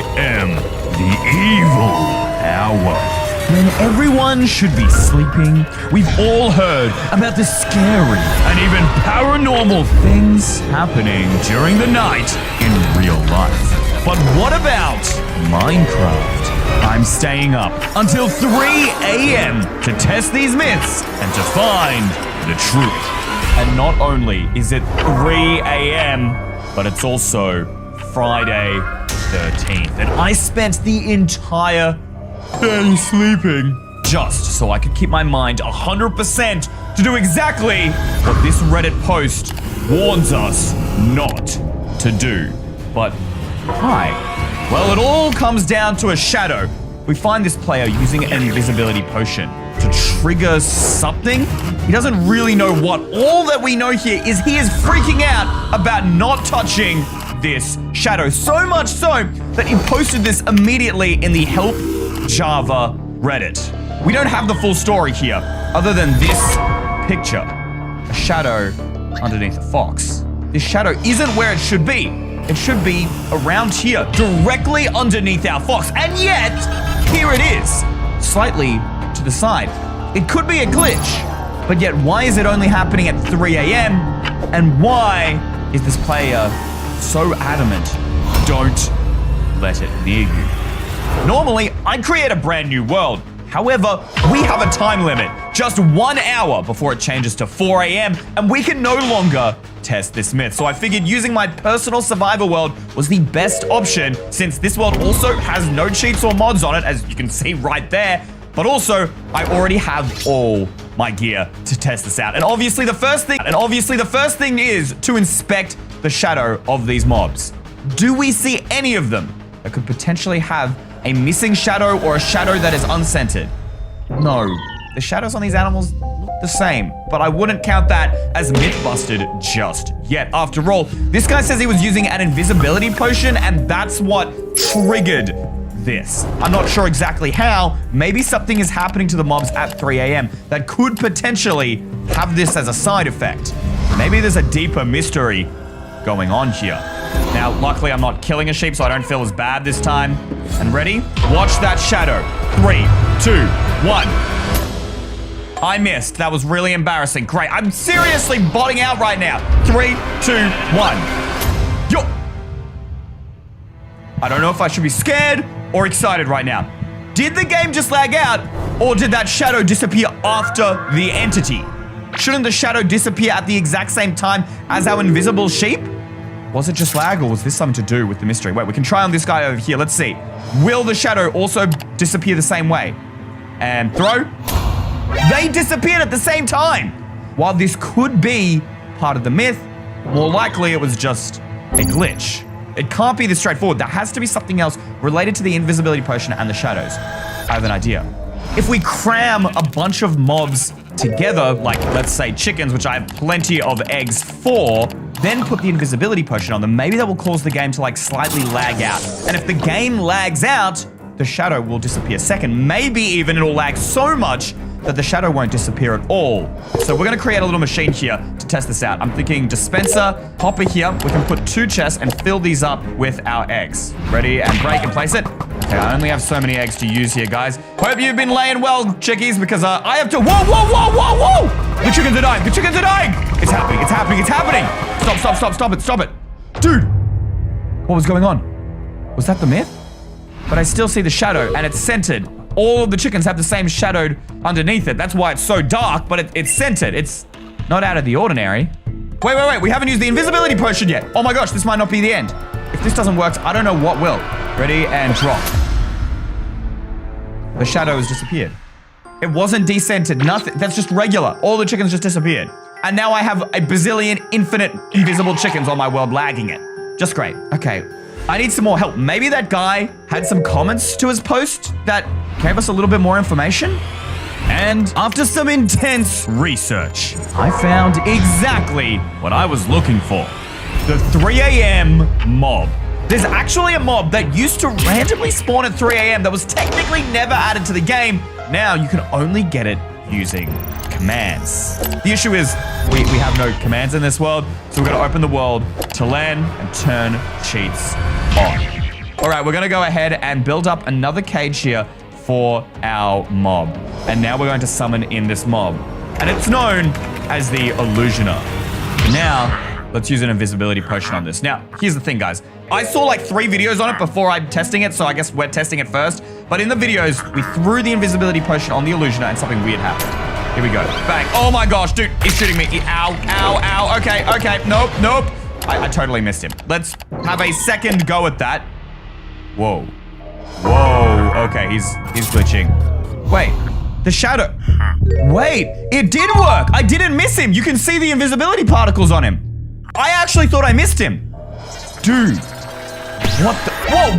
a.m. The evil hour. When everyone should be sleeping, we've all heard about the scary and even paranormal things happening during the night in real life. But what about Minecraft? I'm staying up until 3 a.m. to test these myths and to find the truth. And not only is it 3 a.m., but it's also Friday 13th. And I spent the entire day sleeping just so I could keep my mind 100% to do exactly what this Reddit post warns us not to do. But why? Well, it all comes down to a shadow. We find this player using an invisibility potion to trigger something. He doesn't really know what. All that we know here is he is freaking out about not touching this shadow. So much so that he posted this immediately in the Help Java Reddit. We don't have the full story here, other than this picture. A shadow underneath a fox. This shadow isn't where it should be. It should be around here, directly underneath our fox. And yet, here it is, slightly to the side. It could be a glitch, but yet why is it only happening at 3 a.m.? And why is this player so adamant? Don't let it near you. Normally, I'd create a brand new world. However, we have a time limit, just 1 hour before it changes to 4 a.m. and we can no longer test this myth. So I figured using my personal survival world was the best option, since this world also has no cheats or mods on it, as you can see right there. But also, I already have all my gear to test this out. And obviously the first thing is to inspect the shadow of these mobs. Do we see any of them that could potentially have a missing shadow or a shadow that is unscented? No. The shadows on these animals look the same, but I wouldn't count that as myth-busted just yet. After all, this guy says he was using an invisibility potion, and that's what triggered this. I'm not sure exactly how. Maybe something is happening to the mobs at 3 a.m. that could potentially have this as a side effect. Maybe there's a deeper mystery going on here. Now, luckily, I'm not killing a sheep, so I don't feel as bad this time. And ready? Watch that shadow. 3, 2, 1. I missed. That was really embarrassing. Great. I'm seriously botting out right now. 3, 2, 1. Yo! I don't know if I should be scared or excited right now. Did the game just lag out, or did that shadow disappear after the entity? Shouldn't the shadow disappear at the exact same time as our invisible sheep? Was it just lag, or was this something to do with the mystery? Wait, we can try on this guy over here. Let's see. Will the shadow also disappear the same way? And throw. They disappeared at the same time. While this could be part of the myth, more likely it was just a glitch. It can't be this straightforward. There has to be something else related to the invisibility potion and the shadows. I have an idea. If we cram a bunch of mobs together, like let's say chickens, which I have plenty of eggs for, then put the invisibility potion on them, maybe that will cause the game to like slightly lag out. And if the game lags out, the shadow will disappear second. Maybe even it'll lag so much that the shadow won't disappear at all. So we're gonna create a little machine here to test this out. I'm thinking dispenser, hopper here. We can put 2 chests and fill these up with our eggs. Ready, and break and place it. Okay, I only have so many eggs to use here, guys. Hope you've been laying well, chickies, because I have to— Whoa, whoa, whoa, whoa, whoa! The chickens are dying, the chickens are dying! It's happening, it's happening, it's happening! Stop, stop, stop, stop it, stop it! Dude! What was going on? Was that the myth? But I still see the shadow, and it's scented. All of the chickens have the same shadowed underneath it. That's why it's so dark, but it's scented. It's not out of the ordinary. Wait, wait, wait. We haven't used the invisibility potion yet. Oh my gosh, this might not be the end. If this doesn't work, I don't know what will. Ready, and drop. The shadow has disappeared. It wasn't descented, nothing. That's just regular. All the chickens just disappeared. And now I have a bazillion infinite invisible chickens on my world lagging it. Just great. Okay. I need some more help. Maybe that guy had some comments to his post that gave us a little bit more information? And after some intense research, I found exactly what I was looking for. The 3 a.m. mob. There's actually a mob that used to randomly spawn at 3 a.m. that was technically never added to the game. Now you can only get it using commands. The issue is we have no commands in this world, so we're gonna open the world to land and turn cheats on. All right, we're going to go ahead and build up another cage here for our mob. And now we're going to summon in this mob. And it's known as the Illusioner. Now, let's use an invisibility potion on this. Now, here's the thing, guys. I saw like 3 videos on it before I'm testing it, so I guess we're testing it first. But in the videos, we threw the invisibility potion on the Illusioner and something weird happened. Here we go. Bang. Oh my gosh, dude, he's shooting me. Ow, ow, ow. Okay. Nope. I totally missed him. Let's have a second go at that. Whoa. Okay, he's glitching. Wait, the shadow. Wait, it did work. I didn't miss him. You can see the invisibility particles on him. I actually thought I missed him. Dude. What the?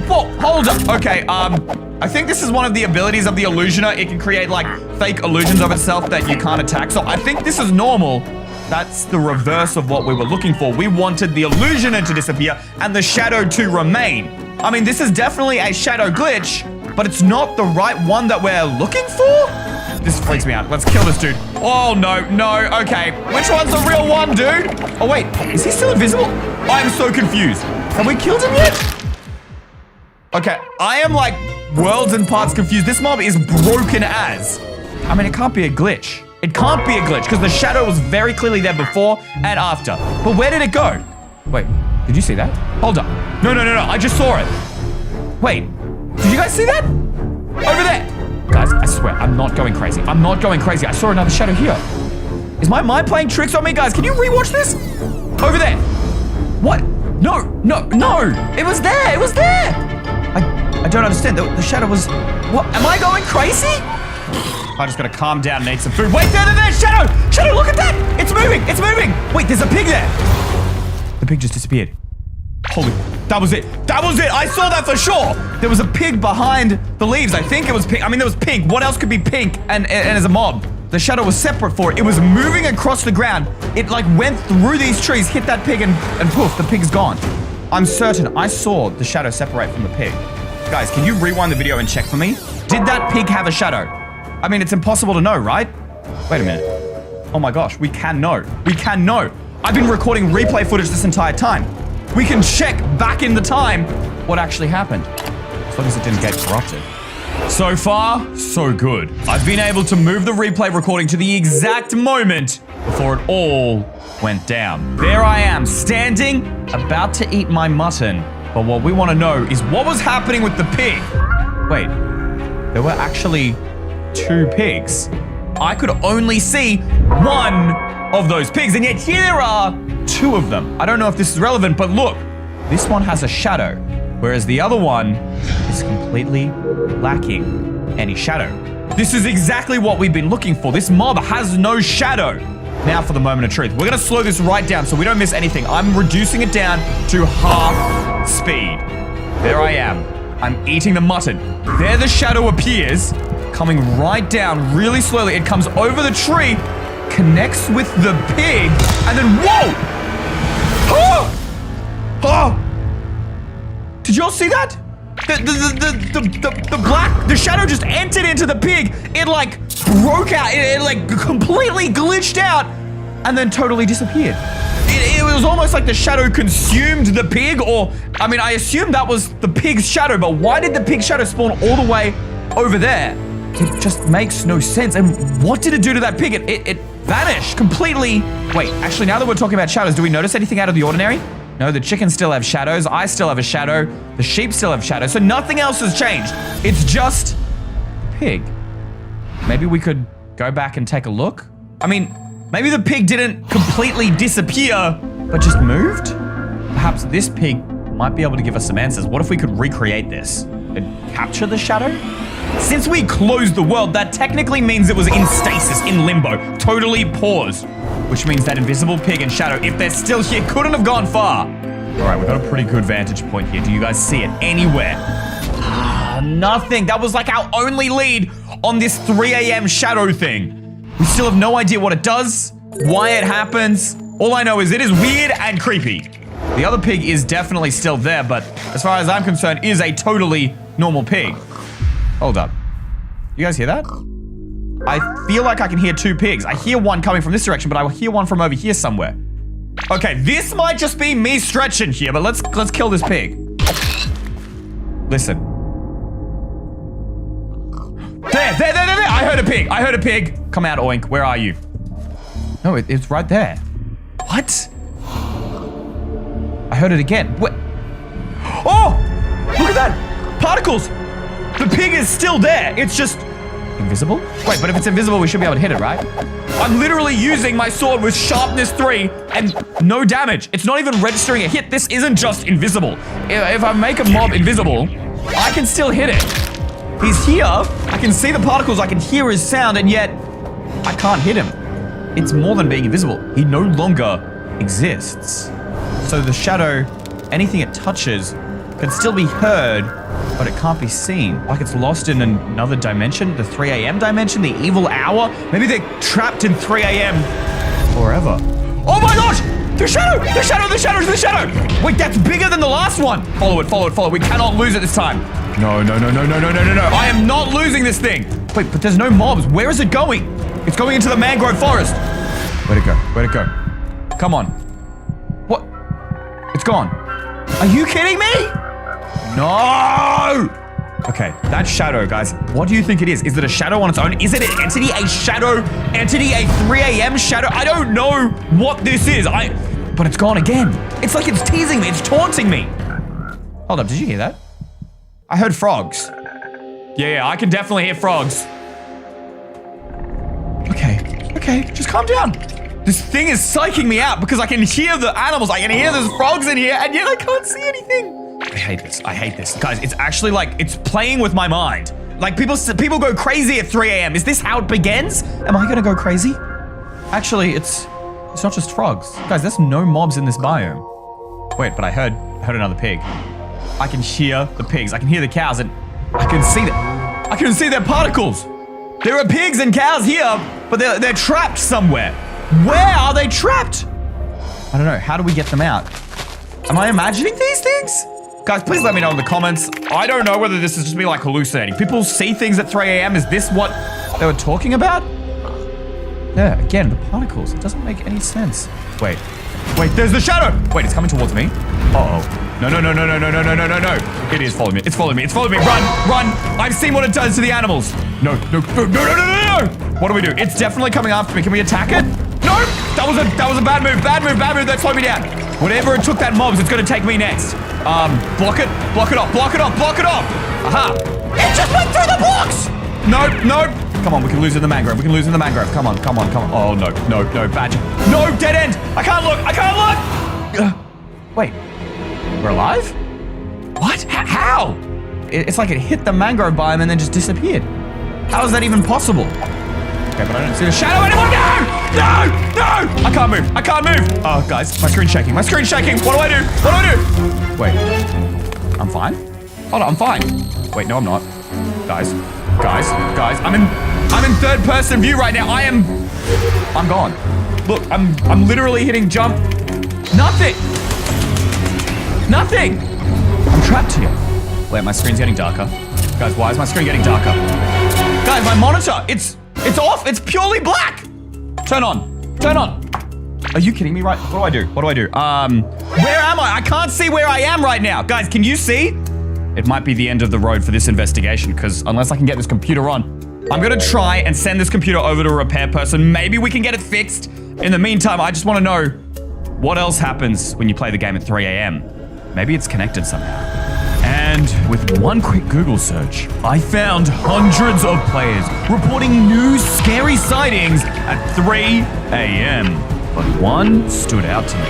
Whoa, hold up. Okay, I think this is one of the abilities of the Illusioner. It can create, like, fake illusions of itself that you can't attack. So I think this is normal. That's the reverse of what we were looking for. We wanted the Illusioner to disappear and the shadow to remain. I mean, this is definitely a shadow glitch, but it's not the right one that we're looking for? This freaks me out. Let's kill this dude. Oh, no. Okay. Which one's the real one, dude? Oh, wait. Is he still invisible? I'm so confused. Have we killed him yet? Okay. I am, like, worlds and parts confused. This mob is broken as. I mean, it can't be a glitch. It can't be a glitch because the shadow was very clearly there before and after. But where did it go? Wait, did you see that? Hold up. No. I just saw it. Wait, did you guys see that? Over there. Guys, I swear, I'm not going crazy. I saw another shadow here. Is my mind playing tricks on me, guys? Can you rewatch this? Over there. What? No. It was there. I don't understand. The shadow was... What? Am I going crazy? I just gotta calm down and eat some food. Wait, there, Shadow, look at that! It's moving! Wait, there's a pig there! The pig just disappeared. Holy, that was it! I saw that for sure! There was a pig behind the leaves. I think it was pink. I mean, there was pink. What else could be pink and as a mob? The shadow was separate for it. It was moving across the ground. It, like, went through these trees, hit that pig, and poof, the pig's gone. I'm certain I saw the shadow separate from the pig. Guys, can you rewind the video and check for me? Did that pig have a shadow? I mean, it's impossible to know, right? Wait a minute. Oh my gosh, we can know. I've been recording replay footage this entire time. We can check back in the time what actually happened. As long as it didn't get corrupted. So far, so good. I've been able to move the replay recording to the exact moment before it all went down. There I am, standing, about to eat my mutton. But what we want to know is what was happening with the pig? Wait, there were actually 2 pigs. I could only see one of those pigs, and yet here there are 2 of them. I don't know if this is relevant, but look, this one has a shadow, whereas the other one is completely lacking any shadow. This is exactly what we've been looking for. This mob has no shadow. Now for the moment of truth. We're gonna slow this right down so we don't miss anything. I'm reducing it down to half speed. There I am. I'm eating the mutton. There the shadow appears, coming right down really slowly. It comes over the tree, connects with the pig, and then whoa! Oh! Did y'all see that? The shadow just entered into the pig. It like broke out. It like completely glitched out and then totally disappeared. It was almost like the shadow consumed the pig, or I mean, I assumed that was the pig's shadow, but why did the pig's shadow spawn all the way over there? It just makes no sense. And what did it do to that pig? It vanished completely. Wait, actually, now that we're talking about shadows, do we notice anything out of the ordinary? No, the chickens still have shadows. I still have a shadow. The sheep still have shadows. So nothing else has changed. It's just the pig. Maybe we could go back and take a look. I mean, maybe the pig didn't completely disappear, but just moved? Perhaps this pig might be able to give us some answers. What if we could recreate this and capture the shadow? Since we closed the world, that technically means it was in stasis, in limbo, totally paused. Which means that invisible pig and shadow, if they're still here, couldn't have gone far. All right, we've got a pretty good vantage point here. Do you guys see it anywhere? Nothing. That was like our only lead on this 3 a.m. shadow thing. We still have no idea what it does, why it happens. All I know is it is weird and creepy. The other pig is definitely still there, but as far as I'm concerned, is a totally normal pig. Hold up. You guys hear that? I feel like I can hear 2 pigs. I hear one coming from this direction, but I hear one from over here somewhere. Okay, this might just be me stretching here, but let's kill this pig. Listen. There. I heard a pig. Come out, Oink. Where are you? No, it's right there. What? I heard it again. What? Oh! Look at that! Particles! The pig is still there. It's just invisible? Wait, but if it's invisible, we should be able to hit it, right? I'm literally using my sword with sharpness 3 and no damage. It's not even registering a hit. This isn't just invisible. If I make a mob invisible, I can still hit it. He's here. I can see the particles. I can hear his sound, and yet I can't hit him. It's more than being invisible. He no longer exists. So the shadow, anything it touches, can still be heard, but it can't be seen. Like it's lost in another dimension, the 3 a.m. dimension, the evil hour. Maybe they're trapped in 3 a.m. forever. Oh my gosh! The shadow! The shadow! The shadow! The shadow! Wait, that's bigger than the last one. Follow it. We cannot lose it this time. No. I am not losing this thing. Wait, but there's no mobs. Where is it going? It's going into the mangrove forest. Where'd it go? Come on. What? It's gone. Are you kidding me? No! Okay, that shadow, guys. What do you think it is? Is it a shadow on its own? Is it an entity? A shadow entity? A 3 a.m. shadow? I don't know what this is. But it's gone again. It's like it's teasing me. It's taunting me. Hold up, did you hear that? I heard frogs. Yeah, I can definitely hear frogs. Okay, just calm down. This thing is psyching me out because I can hear the animals. I can hear there's frogs in here, and yet I can't see anything. I hate this. Guys, it's actually like, it's playing with my mind. Like, people go crazy at 3 a.m. Is this how it begins? Am I gonna go crazy? Actually, it's not just frogs. Guys, there's no mobs in this biome. Wait, but I heard another pig. I can hear the pigs. I can hear the cows, and I can see them. I can see their particles. There are pigs and cows here, but they're trapped somewhere. Where are they trapped? I don't know. How do we get them out? Am I imagining these things? Guys, please let me know in the comments. I don't know whether this is just me like hallucinating. People see things at 3 a.m. Is this what they were talking about? Yeah, again, the particles. It doesn't make any sense. Wait, there's the shadow. Wait, it's coming towards me. Uh-oh. No. It is following me. It's following me. Run. I've seen what it does to the animals. No. What do we do? It's definitely coming after me. Can we attack it? No! That was a bad move. Bad move. That slowed me down. Whatever it took that mobs, it's gonna take me next. Block it off. Aha! It just went through the blocks! No. Come on, we can lose in the mangrove. Come on. Oh, no, badger. No, dead end! I can't look! Wait, we're alive? What? How? It's like it hit the mangrove biome and then just disappeared. How is that even possible? Okay, but I don't see the shadow anymore. No! I can't move. Oh, guys, my screen's shaking. What do I do? Wait, I'm fine? Hold on, I'm fine. Wait, no, I'm not. Guys, I'm in third person view right now. I'm gone. Look, I'm literally hitting jump. Nothing. I'm trapped here. Wait, my screen's getting darker. Guys, why is my screen getting darker? Guys, my monitor, it's off. It's purely black. Turn on. Are you kidding me? Right? What do I do? Where am I? I can't see where I am right now. Guys, can you see? It might be the end of the road for this investigation, because unless I can get this computer on, I'm gonna try and send this computer over to a repair person. Maybe we can get it fixed. In the meantime, I just want to know what else happens when you play the game at 3 a.m. Maybe it's connected somehow. And with one quick Google search, I found hundreds of players reporting new scary sightings at 3 a.m. But one stood out to me.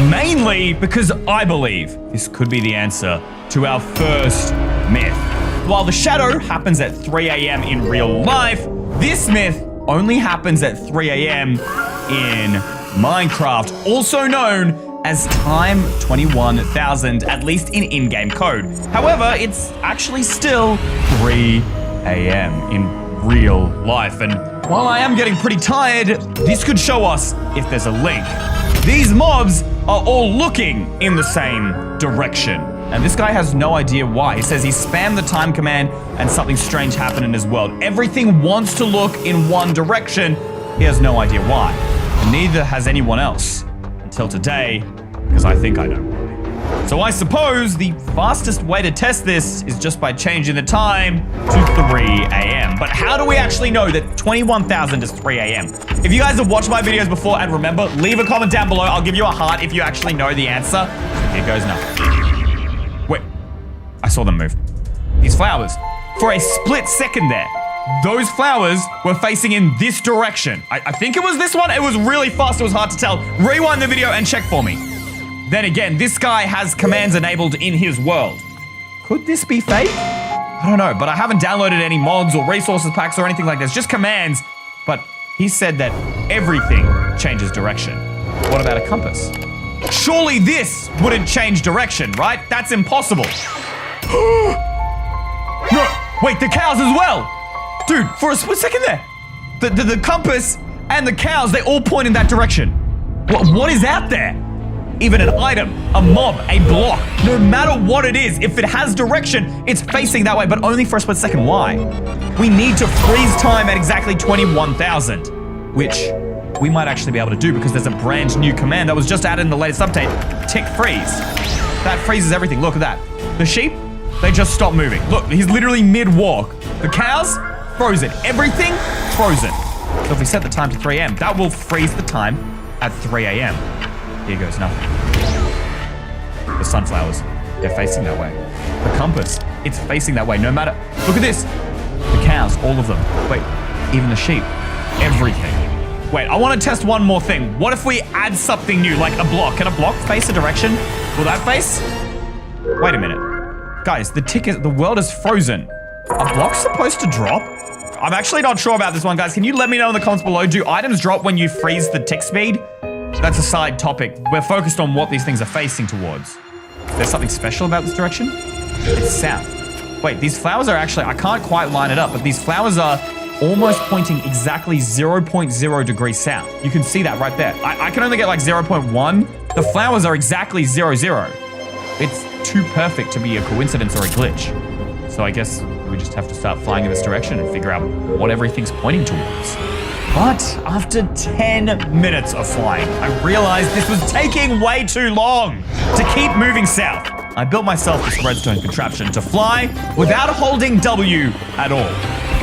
Mainly because I believe this could be the answer to our first myth. While the shadow happens at 3 a.m. in real life, this myth only happens at 3 a.m. in Minecraft, also known as Time 21,000, at least in-game code. However, it's actually still 3 a.m. in real life. And while I am getting pretty tired, this could show us if there's a link. These mobs are all looking in the same direction. And this guy has no idea why. He says he spammed the time command and something strange happened in his world. Everything wants to look in one direction. He has no idea why. And neither has anyone else. Until today, because I think I know why. So I suppose the fastest way to test this is just by changing the time to 3 a.m. But how do we actually know that 21,000 is 3 a.m.? If you guys have watched my videos before and remember, leave a comment down below. I'll give you a heart if you actually know the answer. Here goes nothing. Wait, I saw them move. These flowers, for a split second there, those flowers were facing in this direction. I think it was this one. It was really fast. It was hard to tell. Rewind the video and check for me. Then again, this guy has commands enabled in his world. Could this be fake? I don't know, but I haven't downloaded any mods or resources packs or anything like this, just commands. But he said that everything changes direction. What about a compass? Surely this wouldn't change direction, right? That's impossible. No, wait, the cows as well. Dude, for a split second there, the compass and the cows, they all point in that direction. What is out there? Even an item, a mob, a block, no matter what it is, if it has direction, it's facing that way, but only for a split second. Why? We need to freeze time at exactly 21,000, which we might actually be able to do because there's a brand new command that was just added in the latest update, tick freeze. That freezes everything. Look at that. The sheep, they just stop moving. Look, he's literally mid-walk. The cows, frozen. Everything, frozen. So if we set the time to 3 a.m., that will freeze the time at 3 a.m. Here goes nothing. The sunflowers, they're facing that way. The compass, it's facing that way no matter. Look at this. The cows, all of them. Wait, even the sheep. Everything. Wait, I want to test one more thing. What if we add something new, like a block? Can a block face a direction? Will that face? Wait a minute. Guys, the world is frozen. Are blocks supposed to drop? I'm actually not sure about this one, guys. Can you let me know in the comments below? Do items drop when you freeze the tick speed? That's a side topic. We're focused on what these things are facing towards. Is there something special about this direction? It's south. Wait, these flowers are actually, I can't quite line it up, but these flowers are almost pointing exactly 0.0 degrees south. You can see that right there. I can only get like 0.1. The flowers are exactly 0.0. It's too perfect to be a coincidence or a glitch. So I guess we just have to start flying in this direction and figure out what everything's pointing towards. But after 10 minutes of flying, I realized this was taking way too long to keep moving south. I built myself this redstone contraption to fly without holding W at all.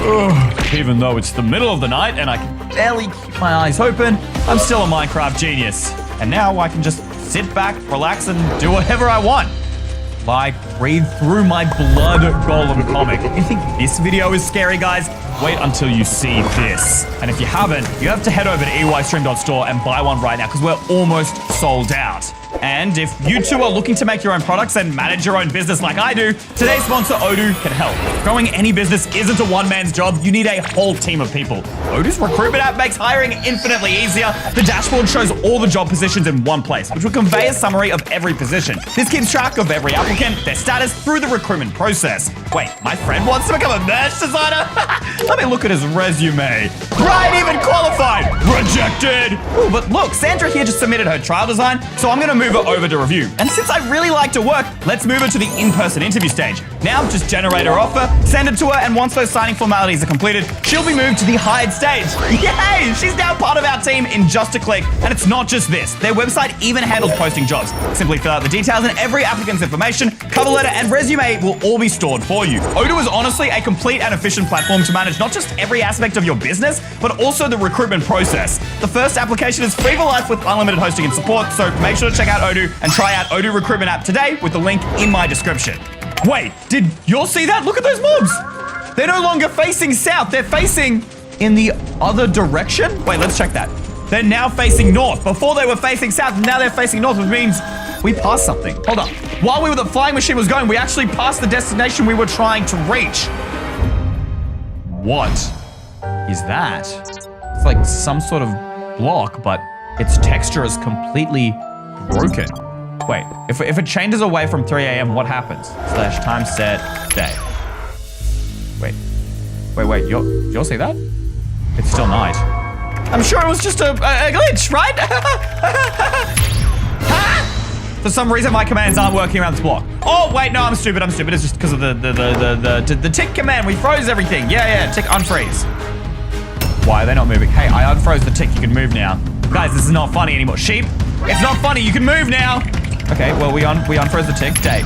Ugh. Even though it's the middle of the night and I can barely keep my eyes open, I'm still a Minecraft genius. And now I can just sit back, relax, and do whatever I want. Like, breathe through my blood golem comic. You think this video is scary, guys? Wait until you see this. And if you haven't, you have to head over to EYstream.store and buy one right now because we're almost sold out. And if you too are looking to make your own products and manage your own business like I do, today's sponsor Odoo can help. Growing any business isn't a one-man's job. You need a whole team of people. Odoo's recruitment app makes hiring infinitely easier. The dashboard shows all the job positions in one place, which will convey a summary of every position. This keeps track of every applicant, their status through the recruitment process. Wait, my friend wants to become a merch designer? Let me look at his resume. Brian even qualified. Rejected. Ooh, but look, Sandra here just submitted her trial design, so I'm gonna move her over to review. And since I really like to work, let's move her to the in-person interview stage. Now, just generate her offer, send it to her, and once those signing formalities are completed, she'll be moved to the hired stage. Yay! She's now part of our team in just a click. And it's not just this. Their website even handles posting jobs. Simply fill out the details and every applicant's information, cover letter, and resume will all be stored for you. Odoo is honestly a complete and efficient platform to manage not just every aspect of your business, but also the recruitment process. The first application is free for life with unlimited hosting and support, so make sure to check out Odoo and try out Odoo Recruitment app today with the link in my description. Wait, did y'all see that? Look at those mobs. They're no longer facing south. They're facing in the other direction. Wait, let's check that. They're now facing north. Before they were facing south, now they're facing north, which means we passed something. Hold up. While the flying machine was going, we actually passed the destination we were trying to reach. What is that? It's like some sort of block, but its texture is completely broken. Wait, if it changes away from 3 a.m., what happens? / time set day. Wait, you'll see that? It's still night. I'm sure it was just a glitch, right? For some reason, my commands aren't working around this block. Oh, wait, no, I'm stupid. It's just because of the tick command. We froze everything. Yeah, tick unfreeze. Why are they not moving? Hey, I unfroze the tick. You can move now. Guys, this is not funny anymore. Sheep, it's not funny. You can move now. Okay, well, we unfroze the tick. Day.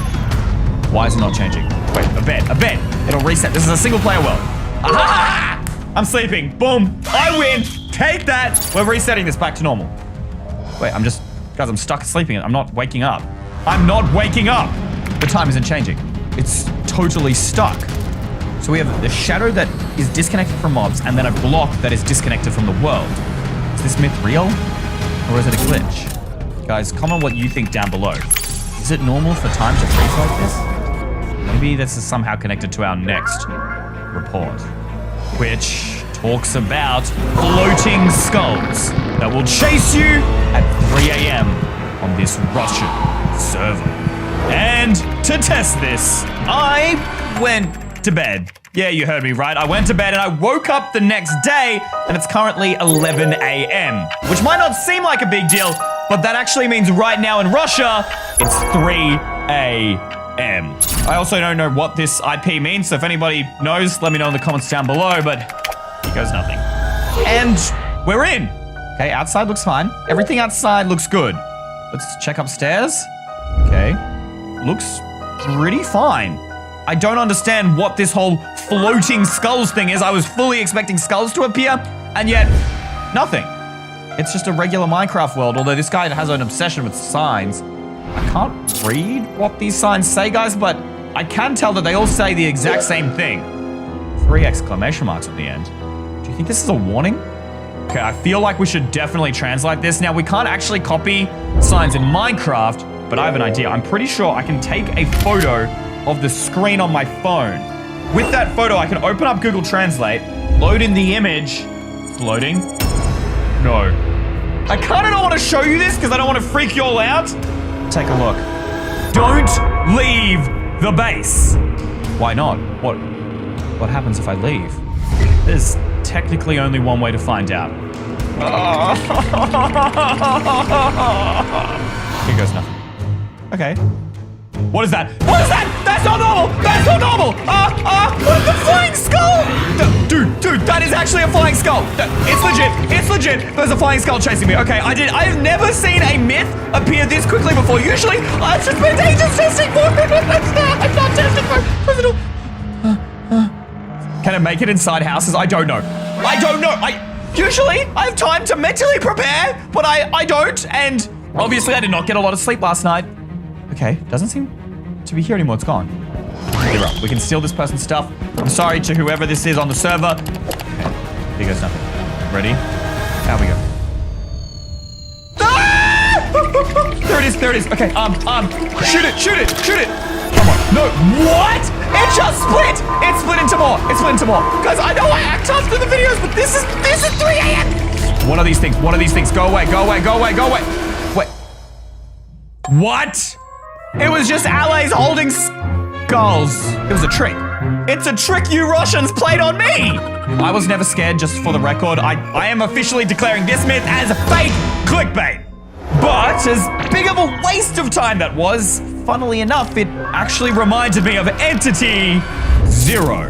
Why is it not changing? Wait, a bed. It'll reset. This is a single player world. Aha! I'm sleeping. Boom. I win. Take that. We're resetting this back to normal. Wait, guys, I'm stuck sleeping. I'm not waking up. I'm not waking up. The time isn't changing. It's totally stuck. So we have the shadow that is disconnected from mobs and then a block that is disconnected from the world. Is this myth real or is it a glitch? Guys, comment what you think down below. Is it normal for time to freeze like this? Maybe this is somehow connected to our next report, which talks about floating skulls that will chase you at 3 a.m. on this Russian server. And to test this, I went to bed. Yeah, you heard me right. I went to bed and I woke up the next day and it's currently 11 a.m., which might not seem like a big deal, but that actually means right now in Russia, it's 3 a.m. I also don't know what this IP means, so if anybody knows, let me know in the comments down below, but here goes nothing. And we're in. Okay, outside looks fine. Everything outside looks good. Let's check upstairs. Okay, looks pretty fine. I don't understand what this whole floating skulls thing is. I was fully expecting skulls to appear, and yet nothing. It's just a regular Minecraft world, although this guy has an obsession with signs. I can't read what these signs say, guys, but I can tell that they all say the exact same thing. 3 exclamation marks at the end. Do you think this is a warning? Okay, I feel like we should definitely translate this. Now, we can't actually copy signs in Minecraft, but I have an idea. I'm pretty sure I can take a photo of the screen on my phone. With that photo, I can open up Google Translate, load in the image. It's loading. No. I kind of don't want to show you this because I don't want to freak you all out. Take a look. Don't leave the base. Why not? What happens if I leave? There's technically only one way to find out. Here goes nothing. Okay. What is that? What is that? That's not normal! That's not normal! The flying skull! Dude, that is actually a flying skull! It's legit! It's legit! There's a flying skull chasing me. Okay, I've never seen a myth appear this quickly before. Usually, I've just spent ages testing for it! I'm not testing for it! Can I make it inside houses? I don't know. I don't know! Usually, I have time to mentally prepare, but I don't, and obviously I did not get a lot of sleep last night. Okay, doesn't seem to be here anymore. It's gone. You're up. We can steal this person's stuff. I'm sorry to whoever this is on the server. Okay, here goes nothing. Ready? Out we go. Ah! There it is. Okay, shoot it. Come on. No, what? It just split. It split into more. Guys, I know I act tough through the videos, but this is 3 a.m. What are these things? Go away. Wait. What? It was just allies holding skulls. It was a trick. It's a trick you Russians played on me. I was never scared, just for the record. I am officially declaring this myth as a fake clickbait. But as big of a waste of time that was, funnily enough, it actually reminded me of Entity Zero.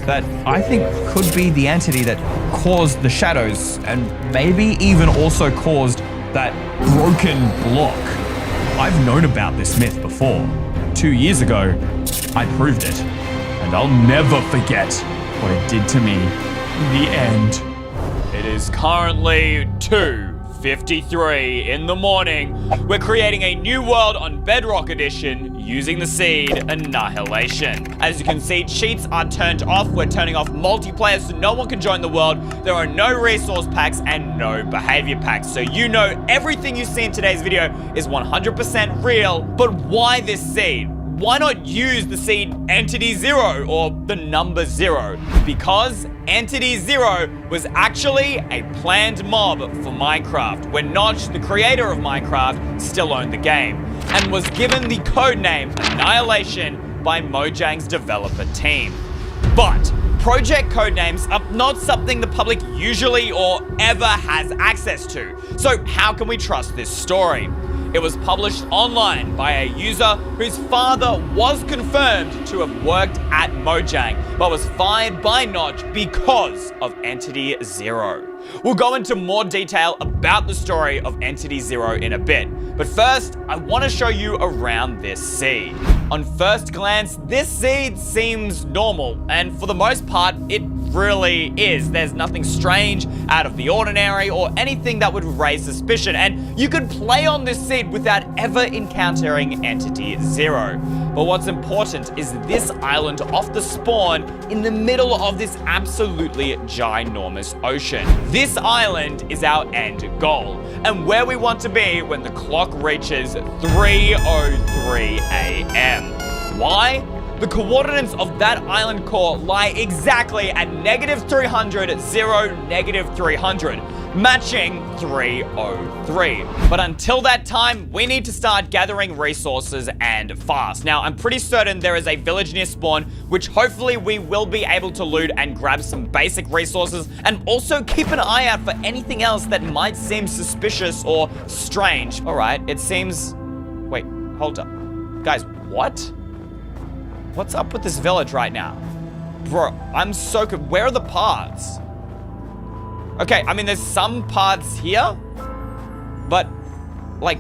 That I think could be the entity that caused the shadows and maybe even also caused that broken block. I've known about this myth before. 2 years ago, I proved it. And I'll never forget what it did to me in the end. It is currently 2:53 in the morning. We're creating a new world on Bedrock Edition using the seed Annihilation. As you can see, cheats are turned off. We're turning off multiplayer so no one can join the world. There are no resource packs and no behavior packs. So you know everything you see in today's video is 100% real. But why this seed? Why not use the seed Entity Zero or the number 0? Because Entity Zero was actually a planned mob for Minecraft when Notch, the creator of Minecraft, still owned the game and was given the codename Annihilation by Mojang's developer team. But project codenames are not something the public usually or ever has access to. So how can we trust this story? It was published online by a user whose father was confirmed to have worked at Mojang, but was fired by Notch because of Entity Zero. We'll go into more detail about the story of Entity Zero in a bit, but first, I want to show you around this seed. On first glance, this seed seems normal, and for the most part, it really is. There's nothing strange, out of the ordinary, or anything that would raise suspicion, and you could play on this seed without ever encountering Entity Zero. But what's important is this island off the spawn in the middle of this absolutely ginormous ocean. This island is our end goal, and where we want to be when the clock reaches 3:03 a.m. Why? The coordinates of that island core lie exactly at -300, 0, -300, matching 303. But until that time, we need to start gathering resources and fast. Now, I'm pretty certain there is a village near spawn, which hopefully we will be able to loot and grab some basic resources, and also keep an eye out for anything else that might seem suspicious or strange. All right, it seems... Wait, hold up. Guys, what? What's up with this village right now? Bro, I'm so good. Where are the paths? Okay, I mean, there's some paths here, but like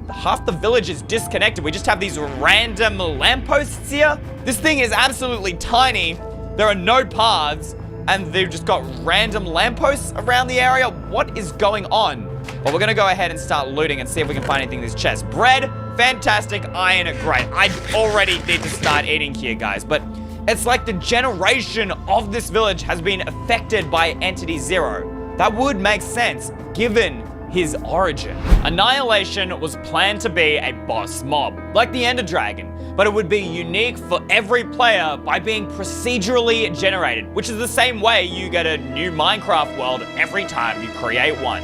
half the village is disconnected. We just have these random lampposts here. This thing is absolutely tiny. There are no paths, and they've just got random lampposts around the area. What is going on? Well, we're gonna go ahead and start looting and see if we can find anything in this chest. Bread, fantastic. Iron, great. I already need to start eating here, guys, but it's like the generation of this village has been affected by Entity Zero. That would make sense, given his origin. Annihilation was planned to be a boss mob, like the Ender Dragon, but it would be unique for every player by being procedurally generated, which is the same way you get a new Minecraft world every time you create one.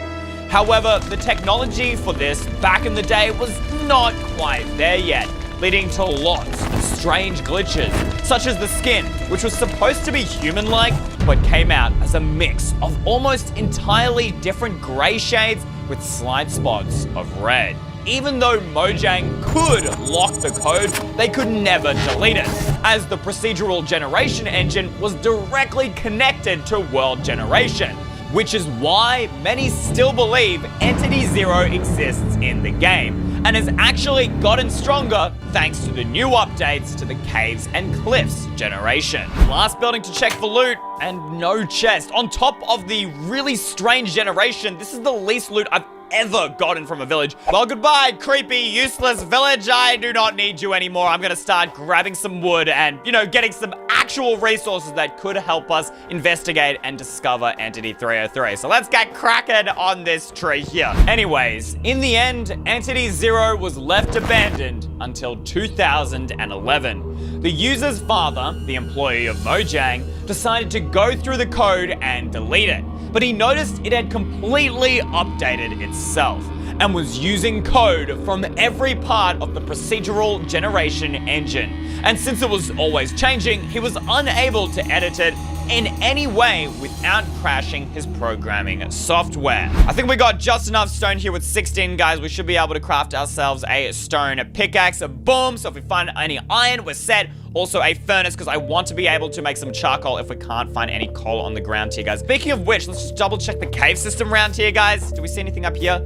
However, the technology for this back in the day was not quite there yet, leading to lots of strange glitches, such as the skin, which was supposed to be human-like, but came out as a mix of almost entirely different grey shades with slight spots of red. Even though Mojang could lock the code, they could never delete it, as the procedural generation engine was directly connected to world generation, which is why many still believe Entity Zero exists in the game, and has actually gotten stronger thanks to the new updates to the Caves and Cliffs generation. Last building to check for loot, and no chest. On top of the really strange generation, this is the least loot I've ever gotten from a village. Well, goodbye, creepy, useless village. I do not need you anymore. I'm gonna start grabbing some wood and, you know, getting some actual resources that could help us investigate and discover Entity 303. So let's get cracking on this tree here. Anyways, in the end, Entity Zero was left abandoned until 2011. The user's father, the employee of Mojang, decided to go through the code and delete it. But he noticed it had completely updated itself and was using code from every part of the procedural generation engine. And since it was always changing, he was unable to edit it in any way without crashing his programming software. I think we got just enough stone here with 16, guys. We should be able to craft ourselves a stone pickaxe. Boom. So if we find any iron, we're set. Also a furnace, because I want to be able to make some charcoal if we can't find any coal on the ground here, guys. Speaking of which, let's just double check the cave system around here, guys. Do we see anything up here?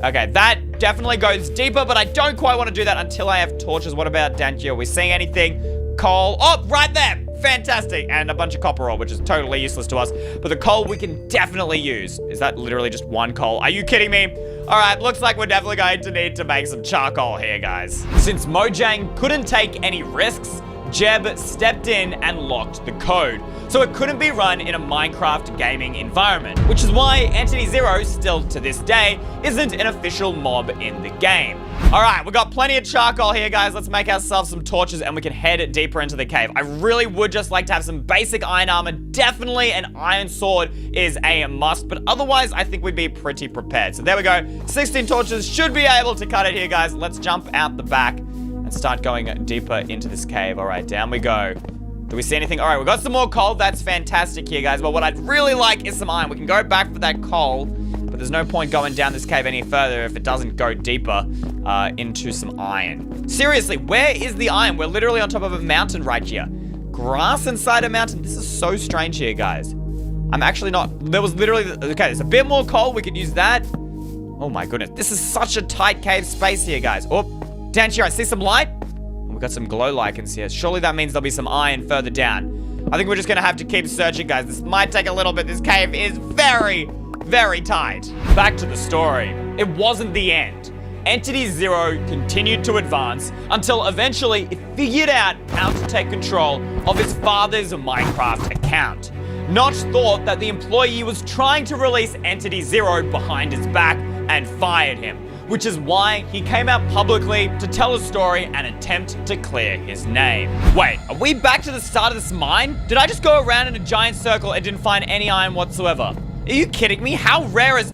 Okay, that definitely goes deeper, but I don't quite want to do that until I have torches. What about down here? Are we seeing anything? Coal. Oh, right there. Fantastic. And a bunch of copper ore, which is totally useless to us. But the coal we can definitely use. Is that literally just one coal? Are you kidding me? All right, looks like we're definitely going to need to make some charcoal here, guys. Since Mojang couldn't take any risks, Jeb stepped in and locked the code, so it couldn't be run in a Minecraft gaming environment, which is why Entity Zero, still to this day, isn't an official mob in the game. Alright, we got plenty of charcoal here, guys. Let's make ourselves some torches and we can head deeper into the cave. I really would just like to have some basic iron armor. Definitely an iron sword is a must, but otherwise I think we'd be pretty prepared. So there we go. 16 torches should be able to cut it here, guys. Let's jump out the back and start going deeper into this cave. All right, down we go. Do we see anything? All right, we got some more coal. That's fantastic here, guys. But what I'd really like is some iron. We can go back for that coal. but there's no point going down this cave any further if it doesn't go deeper into some iron. Seriously, where is the iron? We're literally on top of a mountain right here. Grass inside a mountain? This is so strange here, guys. I'm actually not... There was literally... Okay, there's a bit more coal. We could use that. Oh my goodness. This is such a tight cave space here, guys. Oh, down here, I see some light. We've got some glow lichens here. Surely that means there'll be some iron further down. I think we're just gonna have to keep searching, guys. This might take a little bit. This cave is very, very tight. Back to the story. It wasn't the end. Entity Zero continued to advance until eventually it figured out how to take control of his father's Minecraft account. Notch thought that the employee was trying to release Entity Zero behind his back and fired him, which is why he came out publicly to tell a story and attempt to clear his name. Wait, are we back to the start of this mine? Did I just go around in a giant circle and didn't find any iron whatsoever? Are you kidding me? How rare is...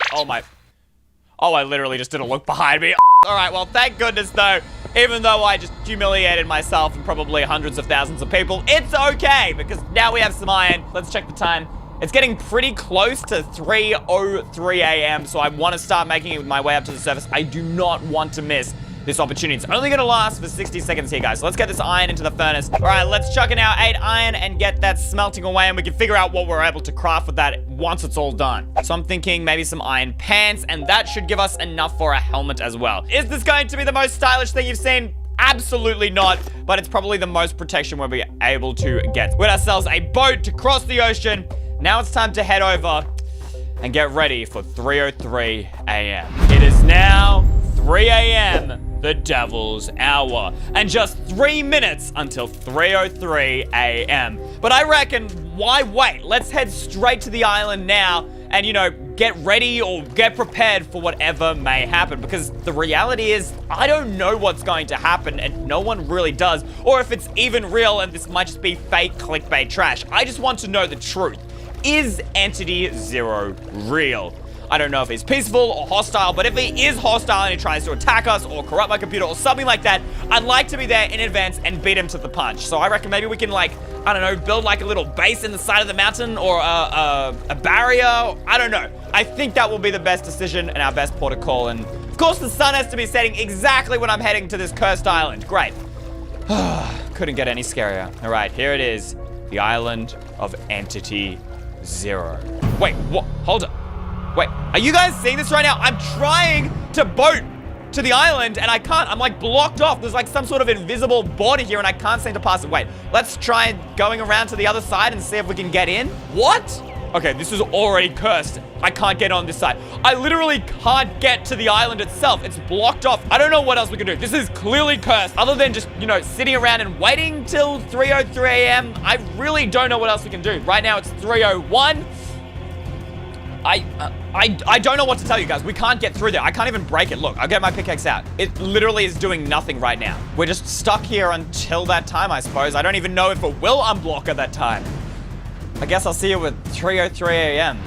Oh, I literally just didn't look behind me. Alright, well, thank goodness, though. Even though I just humiliated myself and probably hundreds of thousands of people, it's okay, because now we have some iron. Let's check the time. It's getting pretty close to 3:03 a.m., so I want to start making it my way up to the surface. I do not want to miss this opportunity. It's only going to last for 60 seconds here, guys. So let's get this iron into the furnace. All right, let's chuck in our 8 iron and get that smelting away, and we can figure out what we're able to craft with that once it's all done. So I'm thinking maybe some iron pants, and that should give us enough for a helmet as well. Is this going to be the most stylish thing you've seen? Absolutely not, but it's probably the most protection we'll be able to get. We got ourselves a boat to cross the ocean. Now it's time to head over and get ready for 3:03 a.m. It is now 3 a.m., the devil's hour, and just 3 minutes until 3:03 a.m. But I reckon, why wait? Let's head straight to the island now and, you know, get ready or get prepared for whatever may happen, because the reality is I don't know what's going to happen, and no one really does, or if it's even real and this might just be fake clickbait trash. I just want to know the truth. Is Entity Zero real? I don't know if he's peaceful or hostile, but if he is hostile and he tries to attack us or corrupt my computer or something like that, I'd like to be there in advance and beat him to the punch. So I reckon maybe we can, like, I don't know, build like a little base in the side of the mountain or a barrier. I don't know. I think that will be the best decision and our best port of call. And of course the sun has to be setting exactly when I'm heading to this cursed island. Great. Couldn't get any scarier. All right, here it is. The island of Entity Zero. Wait, what? Hold up. Wait, are you guys seeing this right now? I'm trying to boat to the island and I can't. I'm like blocked off. There's like some sort of invisible border here and I can't seem to pass it. Wait, let's try going around to the other side and see if we can get in. What? Okay, this is already cursed. I can't get on this side. I literally can't get to the island itself. It's blocked off. I don't know what else we can do. This is clearly cursed. Other than just, you know, sitting around and waiting till 3:03 a.m. I really don't know what else we can do. Right now it's 3:01. I don't know what to tell you guys. We can't get through there. I can't even break it. Look, I'll get my pickaxe out. It literally is doing nothing right now. We're just stuck here until that time, I suppose. I don't even know if it will unblock at that time. I guess I'll see you at 3:03 a.m.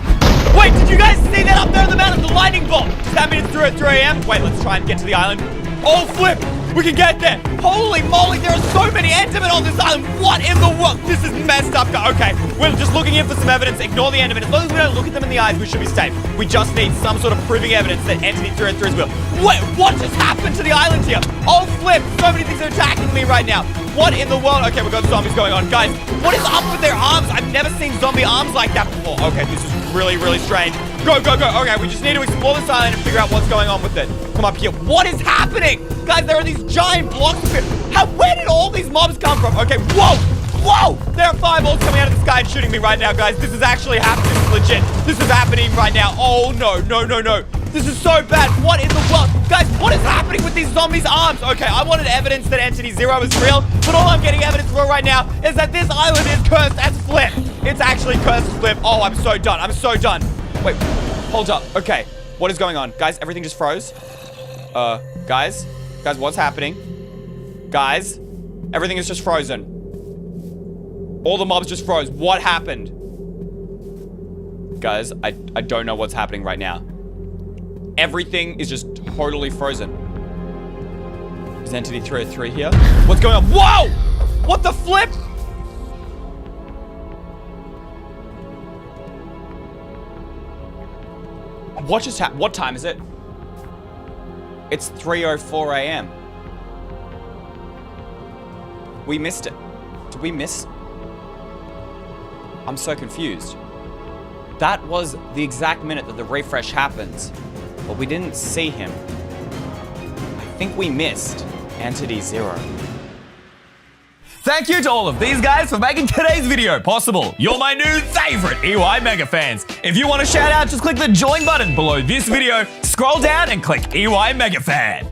Wait, did you guys see that up there in the mountain? The lightning bolt. Does that mean it's 3:03 a.m.? Wait, let's try and get to the island. Oh, flip. We can get there. Holy moly, there are so many Endermen on this island. What in the world? This is messed up. Okay, we're just looking in for some evidence. Ignore the Endermen. As long as we don't look at them in the eyes, we should be safe. We just need some sort of proving evidence that Entity 303 is real. Wait, what just happened to the island here? Oh, flip. So many things are attacking me right now. What in the world? Okay, we've got zombies going on. Guys, what is up with their arms? I've never seen zombie arms like that before. Okay, this is really, really strange. Go, go, go. Okay, we just need to explore this island and figure out what's going on with it. Come up here. What is happening? Guys, there are these giant blocks of it. Where did all these mobs come from? Okay, whoa! Whoa! There are fireballs coming out of the sky and shooting me right now, guys. This is actually happening. This is legit. This is happening right now. Oh, no, no, no, no. This is so bad. What in the world? Guys, what is happening with these zombies' arms? Okay, I wanted evidence that Entity Zero is real, but all I'm getting evidence for right now is that this island is cursed as Flip. It's actually cursed as Flip. Oh, I'm so done. I'm so done. Wait, hold up. Okay, what is going on? Guys, everything just froze. Guys, what's happening? Guys, everything is just frozen. All the mobs just froze. What happened? Guys, I don't know what's happening right now. Everything is just totally frozen. Is Entity 303 here? What's going on? Whoa! What the flip? What just happened? What time is it? It's 3:04 a.m. We missed it. Did we miss? I'm so confused. That was the exact minute that the refresh happens, but we didn't see him. I think we missed Entity Zero. Thank you to all of these guys for making today's video possible. You're my new favorite EY mega fans. If you want a shout out, just click the join button below this video, scroll down and click EY mega fan.